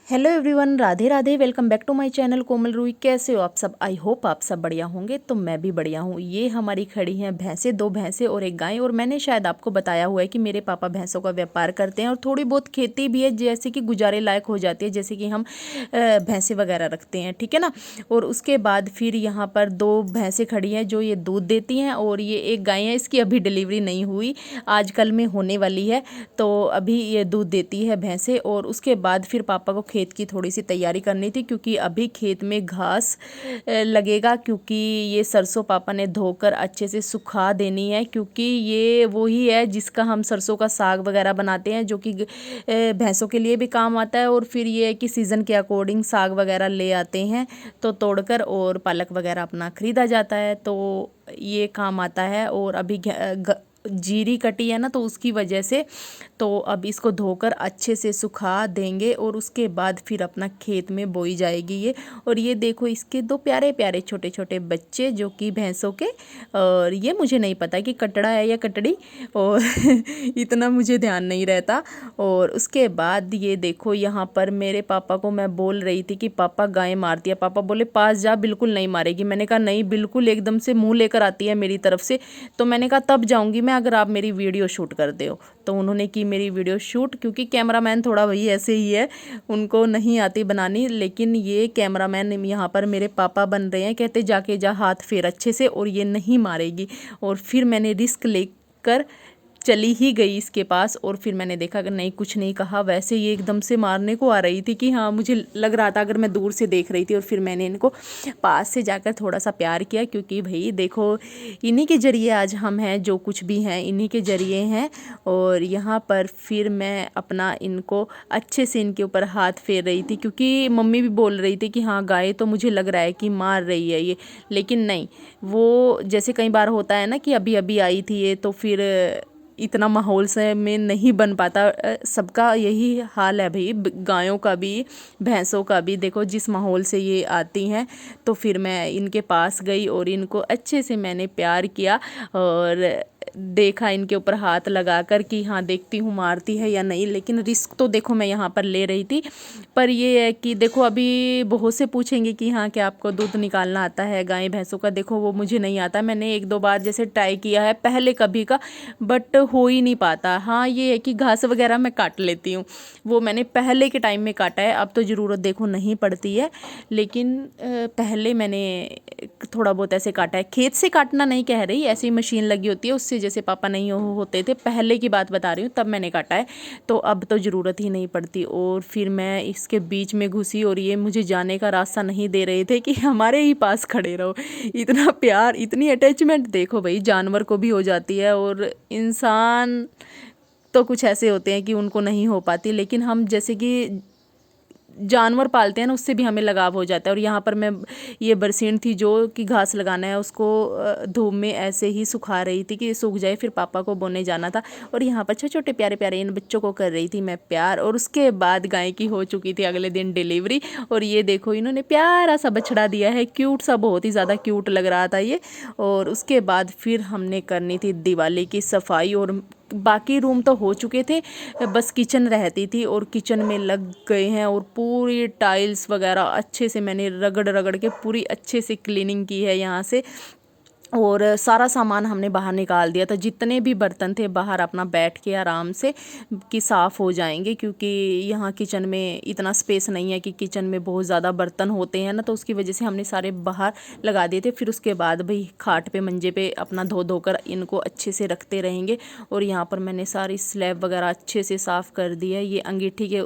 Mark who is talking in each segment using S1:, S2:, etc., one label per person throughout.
S1: Hello everyone, Radhe Radhe. Welcome back to my channel Komal Rui. कैसे हो आप सब? आई होप आप सब बढ़िया होंगे। तो मैं भी बढ़िया हूँ। ये हमारी खड़ी हैं भैंसें, 2 भैंसें और एक गाय। और मैंने शायद आपको बताया हुआ है कि मेरे पापा भैंसों का व्यापार करते हैं और थोड़ी बहुत खेती भी है, जैसे कि गुजारे लायक हो जाती है, जैसे कि हम भैंसें वगैरह रखते हैं, ठीक है ना। और उसके बाद फिर यहाँ पर 2 भैंसें खड़ी हैं जो ये दूध देती हैं, और ये एक गाय है, इसकी अभी डिलीवरी नहीं हुई, आजकल में होने वाली है। तो अभी ये दूध देती है भैंसें। और उसके बाद फिर पापा को खेत की थोड़ी सी तैयारी करनी थी, क्योंकि अभी खेत में घास लगेगा, क्योंकि ये सरसों पापा ने धोकर अच्छे से सुखा देनी है, क्योंकि ये वही है जिसका हम सरसों का साग वगैरह बनाते हैं, जो कि भैंसों के लिए भी काम आता है। और फिर ये है कि सीज़न के अकॉर्डिंग साग वगैरह ले आते हैं तो तोड़कर, और पालक वगैरह अपना ख़रीदा जाता है, तो ये काम आता है। और अभी जीरी कटी है ना, तो उसकी वजह से तो अब इसको धोकर अच्छे से सुखा देंगे, और उसके बाद फिर अपना खेत में बोई जाएगी ये। और ये देखो, इसके 2 प्यारे प्यारे छोटे छोटे बच्चे जो कि भैंसों के। और ये मुझे नहीं पता कि कटड़ा है या कटड़ी, और इतना मुझे ध्यान नहीं रहता। और उसके बाद ये देखो, यहाँ पर मेरे पापा को मैं बोल रही थी कि पापा गाय मारती है। पापा बोले पास जा, बिल्कुल नहीं मारेगी। मैंने कहा नहीं, बिल्कुल एकदम से मुँह लेकर आती है मेरी तरफ से। तो मैंने कहा तब जाऊँगी मैं अगर आप मेरी वीडियो शूट कर दे हो। तो उन्होंने की मेरी वीडियो शूट, क्योंकि कैमरामैन थोड़ा वही ऐसे ही है, उनको नहीं आती बनानी। लेकिन ये कैमरामैन यहाँ पर मेरे पापा बन रहे हैं, कहते जाके जा हाथ फेर अच्छे से, और ये नहीं मारेगी। और फिर मैंने रिस्क लेकर चली ही गई इसके पास, और फिर मैंने देखा कि नहीं, कुछ नहीं कहा। वैसे ये एकदम से मारने को आ रही थी कि हाँ, मुझे लग रहा था अगर मैं दूर से देख रही थी। और फिर मैंने इनको पास से जाकर थोड़ा सा प्यार किया, क्योंकि भाई देखो, इन्हीं के ज़रिए आज हम हैं, जो कुछ भी हैं इन्हीं के ज़रिए हैं। और यहाँ पर फिर मैं अपना इनको अच्छे से इनके ऊपर हाथ फेर रही थी, क्योंकि मम्मी भी बोल रही थी कि हाँ गाय तो मुझे लग रहा है कि मार रही है ये। लेकिन नहीं, वो जैसे कई बार होता है ना कि अभी अभी आई थी ये, तो फिर इतना माहौल से में नहीं बन पाता। सबका यही हाल है भाई, गायों का भी भैंसों का भी। देखो जिस माहौल से ये आती हैं, तो फिर मैं इनके पास गई और इनको अच्छे से मैंने प्यार किया, और देखा इनके ऊपर हाथ लगाकर कि हाँ देखती हूँ मारती है या नहीं। लेकिन रिस्क तो देखो मैं यहाँ पर ले रही थी। पर ये है कि देखो, अभी बहुत से पूछेंगे कि हाँ क्या आपको दूध निकालना आता है गाय भैंसों का। देखो वो मुझे नहीं आता, मैंने 1-2 बार जैसे ट्राई किया है पहले कभी का, बट हो ही नहीं पाता। हाँ ये है कि घास वगैरह मैं काट लेती हूँ, वो मैंने पहले के टाइम में काटा है, अब तो ज़रूरत देखो नहीं पड़ती है। लेकिन पहले मैंने थोड़ा बहुत ऐसे काटा है। खेत से काटना नहीं कह रही, ऐसी मशीन लगी होती है उससे, जैसे पापा नहीं होते थे पहले की बात बता रही हूँ, तब मैंने काटा है। तो अब तो ज़रूरत ही नहीं पड़ती। और फिर मैं इसके बीच में घुसी, और ये मुझे जाने का रास्ता नहीं दे रहे थे कि हमारे ही पास खड़े रहो। इतना प्यार, इतनी अटैचमेंट देखो भाई, जानवर को भी हो जाती है, और इंसान तो कुछ ऐसे होते हैं कि उनको नहीं हो पाती। लेकिन हम जैसे कि जानवर पालते हैं ना, उससे भी हमें लगाव हो जाता है। और यहाँ पर मैं, ये बरसीन थी जो कि घास लगाना है उसको धूप में ऐसे ही सुखा रही थी कि सूख जाए, फिर पापा को बोने जाना था। और यहाँ पर छोटे छोटे प्यारे प्यारे इन बच्चों को कर रही थी मैं प्यार। और उसके बाद गाय की हो चुकी थी अगले दिन डिलीवरी, और ये देखो इन्होंने प्यारा सा बछड़ा दिया है, क्यूट सा, बहुत ही ज़्यादा क्यूट लग रहा था ये। और उसके बाद फिर हमने करनी थी दिवाली की सफाई, और बाकी रूम तो हो चुके थे, बस किचन रहती थी। और किचन में लग गए हैं, और पूरी टाइल्स वगैरह अच्छे से मैंने रगड़ रगड़ के पूरी अच्छे से क्लीनिंग की है यहाँ से। और सारा सामान हमने बाहर निकाल दिया था, जितने भी बर्तन थे बाहर अपना बैठ के आराम से कि साफ़ हो जाएंगे, क्योंकि यहाँ किचन में इतना स्पेस नहीं है कि किचन में बहुत ज़्यादा बर्तन होते हैं ना, तो उसकी वजह से हमने सारे बाहर लगा दिए थे। फिर उसके बाद भाई खाट पे मंजे पे अपना धो धोकर इनको अच्छे से रखते रहेंगे। और यहाँ पर मैंने सारी स्लैब वगैरह अच्छे से साफ़ कर दी है। ये अंगीठी के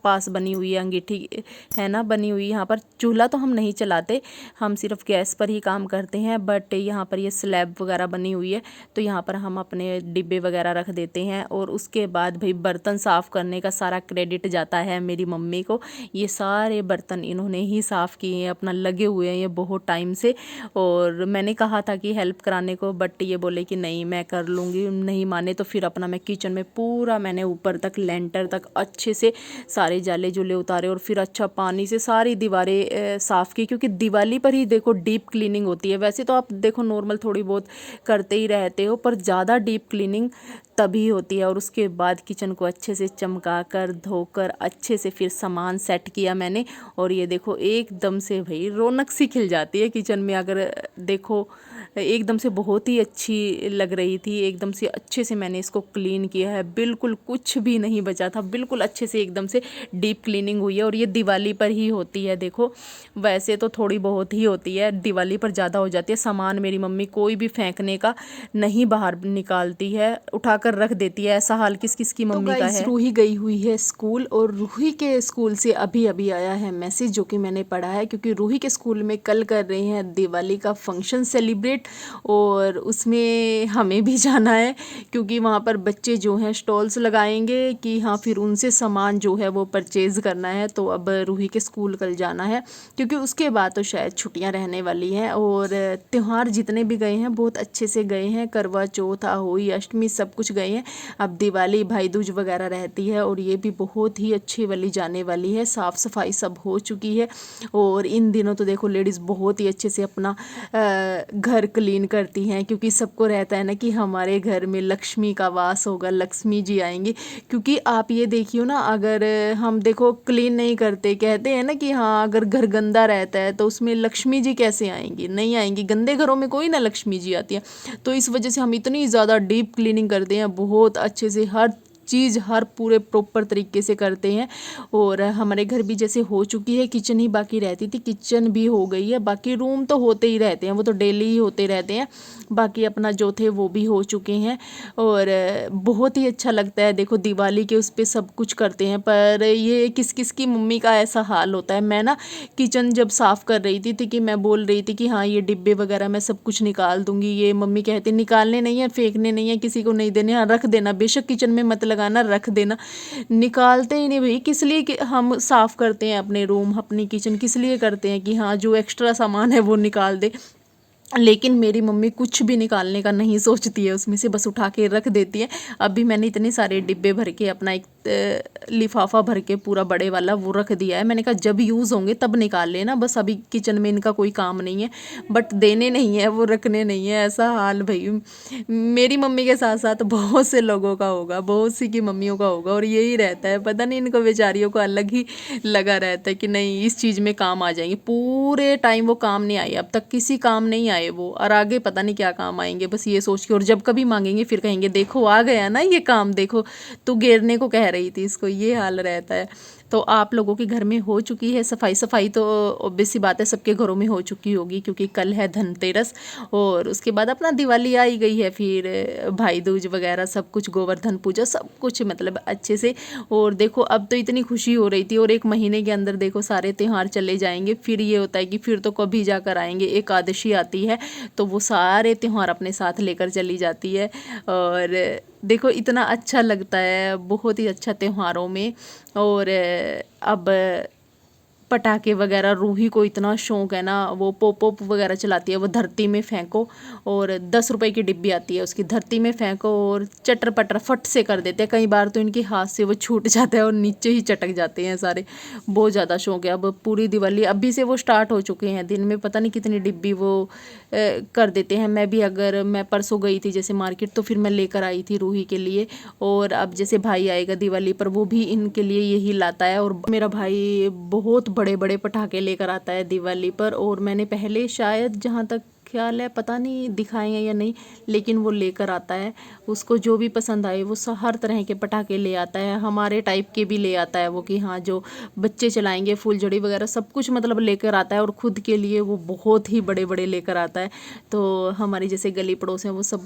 S1: पास बनी हुई है, अंगीठी है ना बनी हुई। यहाँ पर चूल्हा तो हम नहीं चलाते, हम सिर्फ गैस पर ही काम करते हैं। बट यहाँ पर ये स्लैब वगैरह बनी हुई है, तो यहाँ पर हम अपने डिब्बे वगैरह रख देते हैं। और उसके बाद भाई बर्तन साफ़ करने का सारा क्रेडिट जाता है मेरी मम्मी को। ये सारे बर्तन इन्होंने ही साफ़ किए हैं, अपना लगे हुए हैं ये बहुत टाइम से। और मैंने कहा था कि हेल्प कराने को, बट ये बोले कि नहीं मैं कर लूँगी, नहीं माने। तो फिर अपना मैं किचन में पूरा मैंने ऊपर तक लेंटर तक अच्छे से सारे जाले जुले उतारे और फिर अच्छा पानी से सारी दीवारें साफ़ की, क्योंकि दिवाली पर ही देखो डीप क्लीनिंग होती है। वैसे तो आप देखो नॉर्मल थोड़ी बहुत करते ही रहते हो, पर ज़्यादा डीप क्लीनिंग तभी होती है। और उसके बाद किचन को अच्छे से चमका कर धोकर अच्छे से फिर सामान सेट किया मैंने। और ये देखो एकदम से भाई रौनक सी खिल जाती है किचन में, अगर देखो एकदम से बहुत ही अच्छी लग रही थी। एकदम से अच्छे से मैंने इसको क्लीन किया है, बिल्कुल कुछ भी नहीं बचा था, बिल्कुल अच्छे से एकदम से डीप क्लीनिंग हुई है। और ये दिवाली पर ही होती है। देखो वैसे तो थोड़ी बहुत ही होती है, दिवाली पर ज़्यादा हो जाती है। सामान मेरी मम्मी कोई भी फेंकने का नहीं बाहर निकालती है, उठाकर रख देती है। ऐसा हाल किस किस की मम्मी का है। रूही गई हुई है स्कूल, और रूही के स्कूल से अभी अभी आया है मैसेज जो कि मैंने पढ़ा है, क्योंकि रूही के स्कूल में कल कर रहे हैं दिवाली का फंक्शन सेलिब्रेट, और उसमें हमें भी जाना है, क्योंकि वहाँ पर बच्चे जो हैं स्टॉल्स लगाएंगे कि हाँ, फिर उनसे सामान जो है वो परचेज़ करना है। तो अब रूही के स्कूल कल जाना है, क्योंकि उसके बाद तो शायद छुट्टियाँ रहने वाली हैं। और त्यौहार जितने भी गए हैं बहुत अच्छे से गए हैं, करवा चौथ, होली, अष्टमी सब कुछ गए हैं। अब दिवाली भाई दूज वगैरह रहती है, और ये भी बहुत ही अच्छी वाली जाने वाली है। साफ़ सफाई सब हो चुकी है, और इन दिनों तो देखो लेडीज़ बहुत ही अच्छे से अपना घर क्लीन करती हैं, क्योंकि सबको रहता है ना कि हमारे घर में लक्ष्मी का वास होगा, लक्ष्मी जी आएंगी। क्योंकि आप ये देखियो ना, अगर हम देखो क्लीन नहीं करते, कहते हैं ना कि हाँ अगर घर गंदा रहता है तो उसमें लक्ष्मी जी कैसे आएंगी, नहीं आएंगी। गंदे घरों में कोई ना लक्ष्मी जी आती है। तो इस वजह से हम इतनी ज़्यादा डीप क्लीनिंग करते हैं, बहुत अच्छे से हर चीज़ हर पूरे प्रॉपर तरीके से करते हैं। और हमारे घर भी जैसे हो चुकी है, किचन ही बाकी रहती थी, किचन भी हो गई है। बाकी रूम तो होते ही रहते हैं, वो तो डेली ही होते रहते हैं। बाकी अपना जो थे वो भी हो चुके हैं, और बहुत ही अच्छा लगता है। देखो दिवाली के उस पर सब कुछ करते हैं, पर ये किस किस की मम्मी का ऐसा हाल होता है। मैं ना किचन जब साफ़ कर रही थी कि मैं बोल रही थी कि हाँ ये डिब्बे वगैरह मैं सब कुछ निकाल दूंगी, ये मम्मी कहती निकालने नहीं है, फेंकने नहीं है, किसी को नहीं देने, हाँ रख देना, बेशक किचन में मत लगाना, रख देना। निकालते ही नहीं भाई, किस लिए कि हम साफ़ करते हैं अपने रूम, अपनी किचन किस लिए करते हैं कि हाँ जो एक्स्ट्रा सामान है वो निकाल दे। लेकिन मेरी मम्मी कुछ भी निकालने का नहीं सोचती है, उसमें से बस उठा के रख देती है। अभी मैंने इतने सारे डिब्बे भर के अपना एक लिफाफा भर के पूरा बड़े वाला वो रख दिया है। मैंने कहा जब यूज़ होंगे तब निकाल लेना, बस अभी किचन में इनका कोई काम नहीं है। बट देने नहीं है, वो रखने नहीं है। ऐसा हाल भाई मेरी मम्मी के साथ साथ बहुत से लोगों का होगा, बहुत सी की मम्मियों का होगा, और यही रहता है। पता नहीं इनको बेचारियों को अलग ही लगा रहता है कि नहीं इस चीज़ में काम आ जाएंगे। पूरे टाइम वो काम नहीं आए, अब तक किसी काम नहीं आए वो, और आगे पता नहीं क्या काम आएंगे, बस ये सोच के। और जब कभी मांगेंगे फिर कहेंगे देखो आ गया ना ये काम, देखो तू गिरने को कह रही थी इसको। ये हाल रहता है। तो आप लोगों के घर में हो चुकी है सफाई? सफाई तो ऑब्वियस सी बात है सबके घरों में हो चुकी होगी, क्योंकि कल है धनतेरस, और उसके बाद अपना दिवाली आ ही गई है, फिर भाई दूज वगैरह सब कुछ, गोवर्धन पूजा सब कुछ मतलब अच्छे से। और देखो अब तो इतनी खुशी हो रही थी, और एक महीने के अंदर देखो सारे त्यौहार चले जाएंगे। फिर ये होता है कि फिर तो कभी जाकर आएंगे, एकादशी आती है तो वो सारे त्यौहार अपने साथ लेकर चली जाती है। और देखो इतना अच्छा लगता है, बहुत ही अच्छा त्योहारों में। और अब पटाखे वगैरह, रूही को इतना शौक है ना, वो पॉप वगैरह चलाती है, वो धरती में फेंको, और 10 रुपए की डिब्बी आती है उसकी, धरती में फेंको और चटर पटर फट से कर देते हैं। कई बार तो इनके हाथ से वो छूट जाता है और नीचे ही चटक जाते हैं सारे। बहुत ज़्यादा शौक है। अब पूरी दिवाली अभी से वो स्टार्ट हो चुके हैं, दिन में पता नहीं कितनी डिब्बी वो कर देते हैं। मैं भी अगर मैं परसों गई थी जैसे मार्केट, तो फिर मैं लेकर आई थी रूही के लिए। और अब जैसे भाई आएगा दिवाली पर, वो भी इनके लिए यही लाता है। और मेरा भाई बहुत बड़े बड़े पटाखे लेकर आता है दिवाली पर, और मैंने पहले शायद जहाँ तक ख्याल है, पता नहीं दिखाए हैं या नहीं, लेकिन वो लेकर आता है। उसको जो भी पसंद आए वो हर तरह के पटाखे ले आता है, हमारे टाइप के भी ले आता है वो, कि हाँ जो बच्चे चलाएंगे, फुलझड़ी वगैरह सब कुछ मतलब लेकर आता है। और ख़ुद के लिए वो बहुत ही बड़े बड़े लेकर आता है। तो हमारी जैसे गली पड़ोस हैं वो सब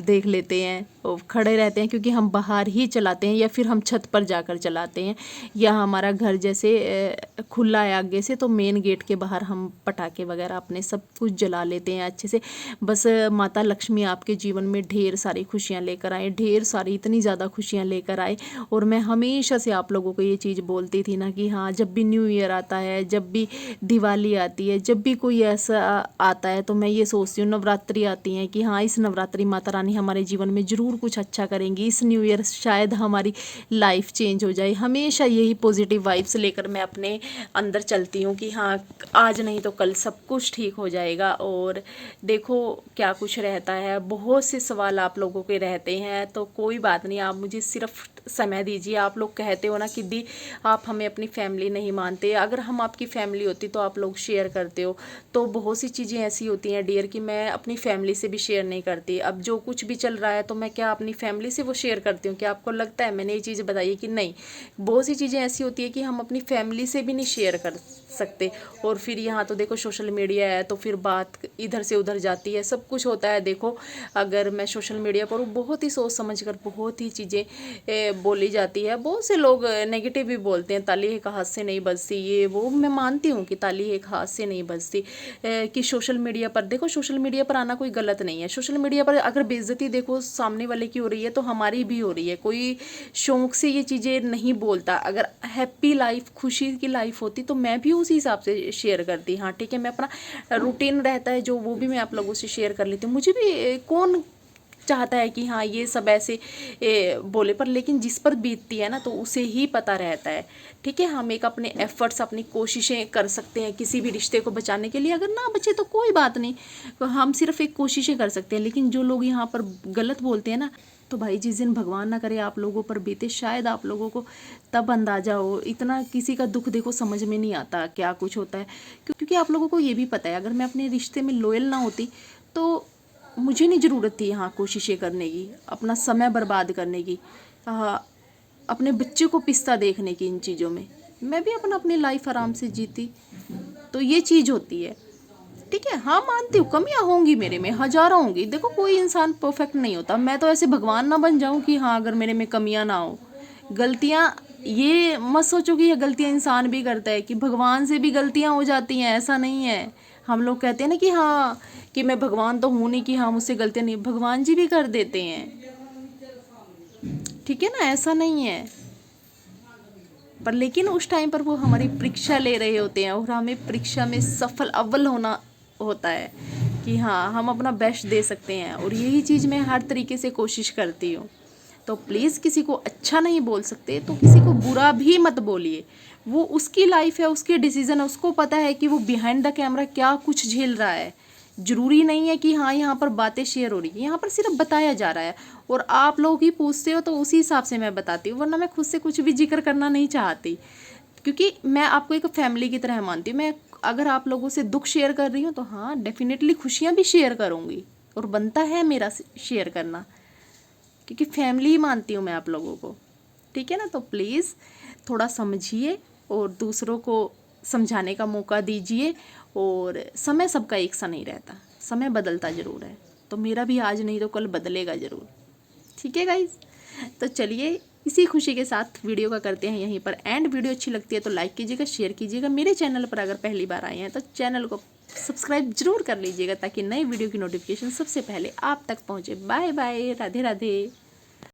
S1: देख लेते हैं और खड़े रहते हैं, क्योंकि हम बाहर ही चलाते हैं या फिर हम छत पर जाकर चलाते हैं, या हमारा घर जैसे खुला है आगे से, तो मेन गेट के बाहर हम पटाखे वगैरह अपने सब कुछ जला लेते हैं हैं अच्छे से। बस माता लक्ष्मी आपके जीवन में ढेर सारी खुशियाँ लेकर आए, ढेर सारी इतनी ज़्यादा खुशियाँ लेकर आए। और मैं हमेशा से आप लोगों को ये चीज़ बोलती थी ना कि हाँ, जब भी न्यू ईयर आता है, जब भी दिवाली आती है, जब भी कोई ऐसा आता है, तो मैं ये सोचती हूँ, नवरात्रि आती हैं कि हाँ, इस नवरात्रि माता रानी हमारे जीवन में ज़रूर कुछ अच्छा करेंगी, इस न्यू ईयर शायद हमारी लाइफ चेंज हो जाए। हमेशा यही पॉजिटिव वाइब्स लेकर मैं अपने अंदर चलती हूँ कि हाँ, आज नहीं तो कल सब कुछ ठीक हो जाएगा। और देखो क्या कुछ रहता है, बहुत से सवाल आप लोगों के रहते हैं, तो कोई बात नहीं, आप मुझे सिर्फ समय दीजिए। आप लोग कहते हो ना कि दी आप हमें अपनी फैमिली नहीं मानते, अगर हम आपकी फैमिली होती तो आप लोग शेयर करते हो। तो बहुत सी चीज़ें ऐसी होती हैं डियर कि मैं अपनी फैमिली से भी शेयर नहीं करती। अब जो कुछ भी चल रहा है तो मैं क्या अपनी फैमिली से वो शेयर करती हूँ? क्या आपको लगता है मैंने ये चीज़ बताई कि नहीं? बहुत सी चीज़ें ऐसी होती है कि हम अपनी फैमिली से भी नहीं शेयर कर सकते। और फिर यहाँ तो देखो सोशल मीडिया है, तो फिर बात इधर से उधर जाती है, सब कुछ होता है। देखो अगर मैं सोशल मीडिया पर बहुत ही सोच समझ कर बहुत ही चीज़ें बोली जाती है। बहुत से लोग नेगेटिव भी बोलते हैं, ताली एक हाथ से नहीं बजती, ये वो मैं मानती हूँ कि ताली एक हाथ से नहीं बजती। कि सोशल मीडिया पर देखो, सोशल मीडिया पर आना कोई गलत नहीं है। सोशल मीडिया पर अगर बेइज्जती देखो सामने वाले की हो रही है तो हमारी भी हो रही है। कोई शौक से ये चीज़ें नहीं बोलता। अगर हैप्पी लाइफ, खुशी की लाइफ होती तो मैं भी उसी हिसाब से शेयर करती। हाँ ठीक है, मैं अपना रूटीन रहता है जो, वो भी मैं आप लोगों से शेयर कर लेती हूँ। मुझे भी कौन चाहता है कि हाँ ये सब ऐसे बोले, पर लेकिन जिस पर बीतती है ना तो उसे ही पता रहता है। ठीक है, हम एक अपने एफर्ट्स, अपनी कोशिशें कर सकते हैं किसी भी रिश्ते को बचाने के लिए। अगर ना बचे तो कोई बात नहीं, तो हम सिर्फ एक कोशिशें कर सकते हैं। लेकिन जो लोग यहाँ पर गलत बोलते हैं ना, तो भाई जिस दिन भगवान ना करे आप लोगों पर बीते, शायद आप लोगों को तब अंदाज़ा हो। इतना किसी का दुख देखो समझ में नहीं आता क्या कुछ होता है, क्योंकि आप लोगों को ये भी पता है अगर मैं अपने रिश्ते में लॉयल ना होती तो मुझे नहीं ज़रूरत थी यहाँ कोशिशें करने की, अपना समय बर्बाद करने की, अपने बच्चे को पिसता देखने की। इन चीज़ों में मैं भी अपनी लाइफ आराम से जीती। तो ये चीज़ होती है। ठीक है, हाँ मानती हूँ कमियाँ होंगी मेरे में, हज़ारों होंगी। देखो कोई इंसान परफेक्ट नहीं होता। मैं तो ऐसे भगवान ना बन जाऊँ कि हाँ अगर मेरे में कमियाँ ना हो, गलतियाँ, ये मत सोचो कि ये गलतियाँ इंसान भी करता है, कि भगवान से भी गलतियाँ हो जाती हैं, ऐसा नहीं है। हम लोग कहते हैं ना कि हाँ कि मैं भगवान तो हूँ नहीं कि हाँ मुझसे गलतियाँ नहीं, भगवान जी भी कर देते हैं। ठीक है ना, ऐसा नहीं है। पर लेकिन उस टाइम पर वो हमारी परीक्षा ले रहे होते हैं और हमें परीक्षा में सफल अव्वल होना होता है कि हाँ हम अपना बेस्ट दे सकते हैं। और यही चीज़ मैं हर तरीके से कोशिश करती हूँ। तो प्लीज़ किसी को अच्छा नहीं बोल सकते तो किसी को बुरा भी मत बोलिए। वो उसकी लाइफ है, उसके डिसीजन है, उसको पता है कि वो बिहाइंड द कैमरा क्या कुछ झेल रहा है। ज़रूरी नहीं है कि हाँ यहाँ पर बातें शेयर हो रही है, यहाँ पर सिर्फ बताया जा रहा है और आप लोग ही पूछते हो तो उसी हिसाब से मैं बताती हूँ, वरना मैं खुद से कुछ भी जिक्र करना नहीं चाहती, क्योंकि मैं आपको एक फैमिली की तरह मानती हूँ। मैं अगर आप लोगों से दुख शेयर कर रही हूँ तो हाँ डेफिनेटली खुशियाँ भी शेयर करूँगी, और बनता है मेरा शेयर करना, क्योंकि फैमिली ही मानती हूँ मैं आप लोगों को। ठीक है ना, तो प्लीज़ थोड़ा समझिए और दूसरों को समझाने का मौका दीजिए। और समय सबका एक सा नहीं रहता, समय बदलता ज़रूर है, तो मेरा भी आज नहीं तो कल बदलेगा ज़रूर। ठीक है गाइज, तो चलिए इसी खुशी के साथ वीडियो का करते हैं यहीं पर एंड। वीडियो अच्छी लगती है तो लाइक कीजिएगा, शेयर कीजिएगा। मेरे चैनल पर अगर पहली बार आए हैं तो चैनल को सब्सक्राइब जरूर कर लीजिएगा, ताकि नई वीडियो की नोटिफिकेशन सबसे पहले आप तक पहुँचे। Bye bye, Radhe Radhe.